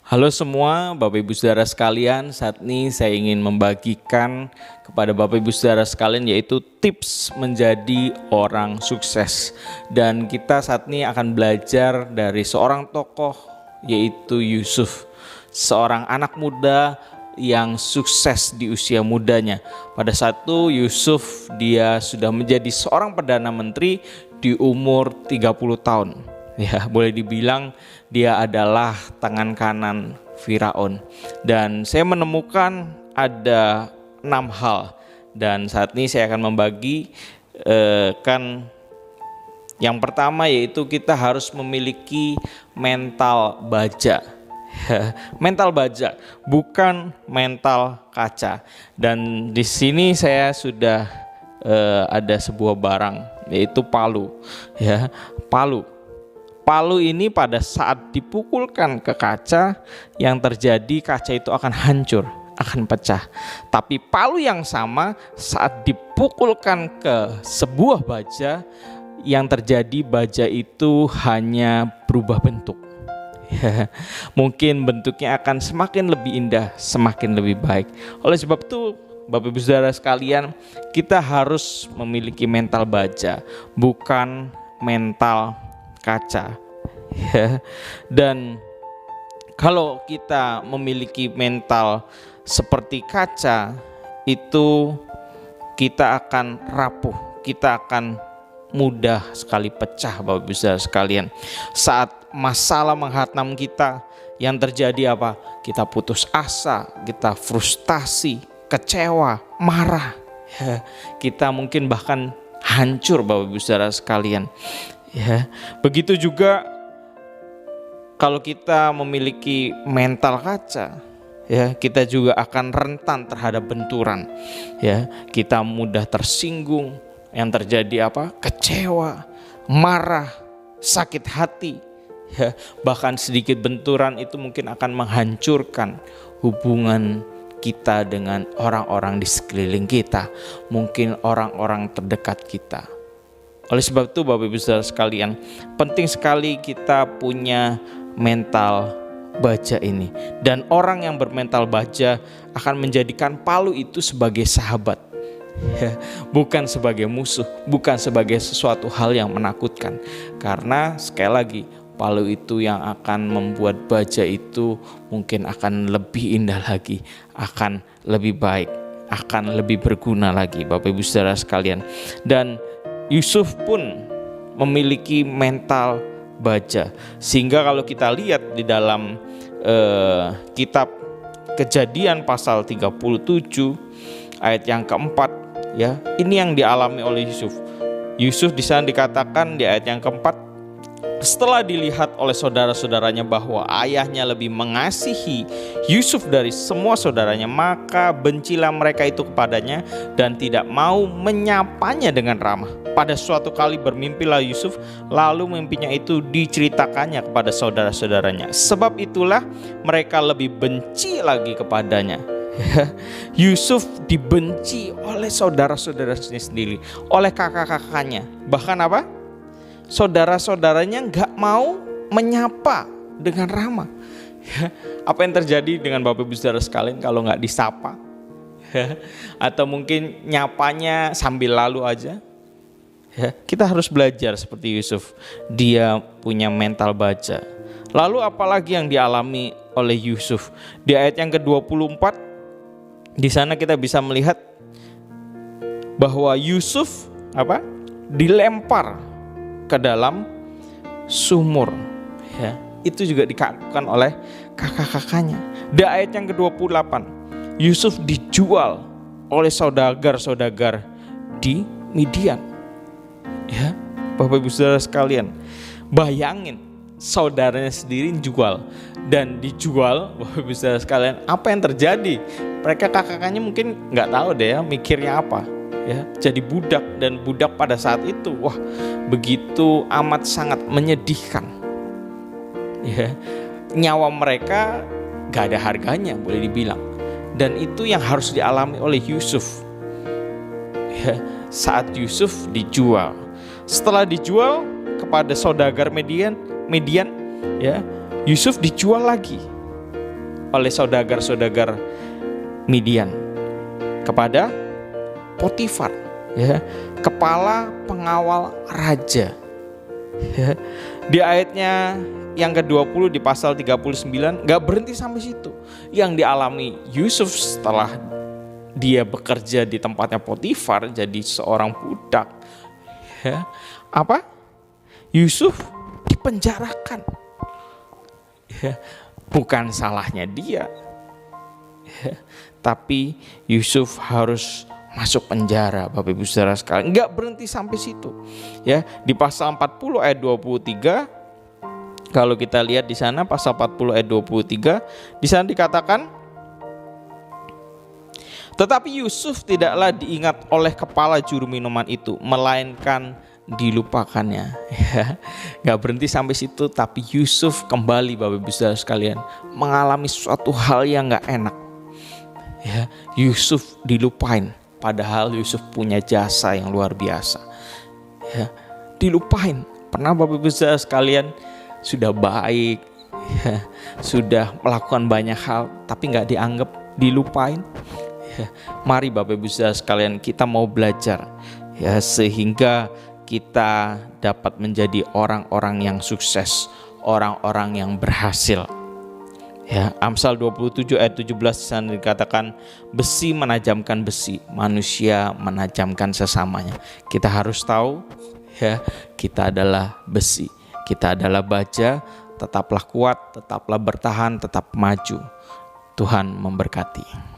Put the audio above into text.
Halo semua Bapak Ibu Saudara sekalian, saat ini saya ingin membagikan kepada Bapak Ibu Saudara sekalian yaitu tips menjadi orang sukses. Dan kita saat ini akan belajar dari seorang tokoh yaitu Yusuf, seorang anak muda yang sukses di usia mudanya. Pada saat itu Yusuf dia sudah menjadi seorang perdana menteri di umur 30 tahun. Ya, boleh dibilang dia adalah tangan kanan Firaun. Dan saya menemukan ada 6 hal. Dan saat ini saya akan membagikan yang pertama, yaitu kita harus memiliki mental baja. Mental baja, bukan mental kaca. Dan di sini saya sudah ada sebuah barang, yaitu palu. Ya, palu. Palu ini pada saat dipukulkan ke kaca, yang terjadi kaca itu akan hancur, akan pecah. Tapi palu yang sama saat dipukulkan ke sebuah baja, yang terjadi baja itu hanya berubah bentuk. Mungkin bentuknya akan semakin lebih indah, semakin lebih baik. Oleh sebab itu Bapak Ibu Saudara sekalian, kita harus memiliki mental baja, bukan mental kaca. Dan kalau kita memiliki mental seperti kaca, itu kita akan rapuh, kita akan mudah sekali pecah Bapak Ibu Saudara sekalian. Saat masalah menghantam kita, yang terjadi apa? Kita putus asa, kita frustasi, kecewa, marah. Kita mungkin bahkan hancur Bapak Ibu Saudara sekalian. Ya, begitu juga kalau kita memiliki mental kaca, ya, kita juga akan rentan terhadap benturan. Ya, kita mudah tersinggung, yang terjadi apa? Kecewa, marah, sakit hati. Ya, bahkan sedikit benturan itu mungkin akan menghancurkan hubungan kita dengan orang-orang di sekeliling kita, mungkin orang-orang terdekat kita. Oleh sebab itu Bapak Ibu Saudara sekalian, penting sekali kita punya mental baja ini. Dan orang yang bermental baja akan menjadikan palu itu sebagai sahabat, ya, bukan sebagai musuh, bukan sebagai sesuatu hal yang menakutkan. Karena sekali lagi, palu itu yang akan membuat baja itu mungkin akan lebih indah lagi, akan lebih baik, akan lebih berguna lagi Bapak Ibu Saudara sekalian. Dan Yusuf pun memiliki mental baja, sehingga kalau kita lihat di dalam kitab Kejadian pasal 37 ayat yang keempat, ya, ini yang dialami oleh Yusuf. Yusuf di sana dikatakan di ayat yang keempat, setelah dilihat oleh saudara-saudaranya bahwa ayahnya lebih mengasihi Yusuf dari semua saudaranya, maka bencilah mereka itu kepadanya dan tidak mau menyapanya dengan ramah. Pada suatu kali bermimpilah Yusuf, lalu mimpinya itu diceritakannya kepada saudara-saudaranya. Sebab itulah mereka lebih benci lagi kepadanya. Yusuf dibenci oleh saudara-saudaranya sendiri, oleh kakak-kakaknya. Bahkan apa? Saudara-saudaranya gak mau menyapa dengan ramah. Apa yang terjadi dengan Bapak Ibu Saudara sekalian kalau gak disapa? Atau mungkin nyapanya sambil lalu aja. Kita harus belajar seperti Yusuf. Dia punya mental baja. Lalu apalagi yang dialami oleh Yusuf? Di ayat yang ke-24, di sana kita bisa melihat bahwa Yusuf dilempar ke dalam sumur. Ya, itu juga dikatakan oleh kakak-kakaknya. Di ayat yang ke-28, Yusuf dijual oleh saudagar-saudagar di Midian. Ya, Bapak Ibu Saudara sekalian, bayangin saudaranya sendiri dijual dan dijual. Bapak Ibu Saudara sekalian, apa yang terjadi? Mereka kakak-kakaknya mungkin nggak tahu deh ya, mikirnya apa. Ya, jadi budak, dan budak pada saat itu, wah, begitu amat sangat menyedihkan. Ya, nyawa mereka gak ada harganya boleh dibilang. Dan itu yang harus dialami oleh Yusuf. Ya, saat Yusuf dijual, setelah dijual kepada saudagar Midian, ya, Yusuf dijual lagi. oleh saudagar-saudagar Midian kepada Potifar, ya, kepala pengawal raja. Ya. Di ayatnya yang ke-20 di pasal 39 gak berhenti sampai situ. Yang dialami Yusuf setelah dia bekerja di tempatnya Potifar jadi seorang budak, ya, apa? Yusuf dipenjarakan. Ya, bukan salahnya dia, ya, tapi Yusuf harus masuk penjara, Bapak Ibu Saudara sekalian. Enggak berhenti sampai situ. Ya, di pasal 40 ayat 23, kalau kita lihat di sana pasal 40 ayat 23, di sana dikatakan, tetapi Yusuf tidaklah diingat oleh kepala juru minuman itu, melainkan dilupakannya. Ya, nggak berhenti sampai situ, tapi Yusuf kembali, Bapak Ibu Saudara sekalian, mengalami suatu hal yang nggak enak. Ya, Yusuf dilupain, padahal Yusuf punya jasa yang luar biasa. Ya, dilupain. Pernah Bapak Ibu Saudara sekalian sudah baik, ya, sudah melakukan banyak hal, tapi nggak dianggap, dilupain. Ya, mari Bapak Ibu Saudara sekalian, kita mau belajar, ya, sehingga kita dapat menjadi orang-orang yang sukses, orang-orang yang berhasil. Ya, Amsal 27 ayat 17 di sana dikatakan, besi menajamkan besi, manusia menajamkan sesamanya. Kita harus tahu, ya, kita adalah besi, kita adalah baja. Tetaplah kuat, tetaplah bertahan, tetap maju. Tuhan memberkati.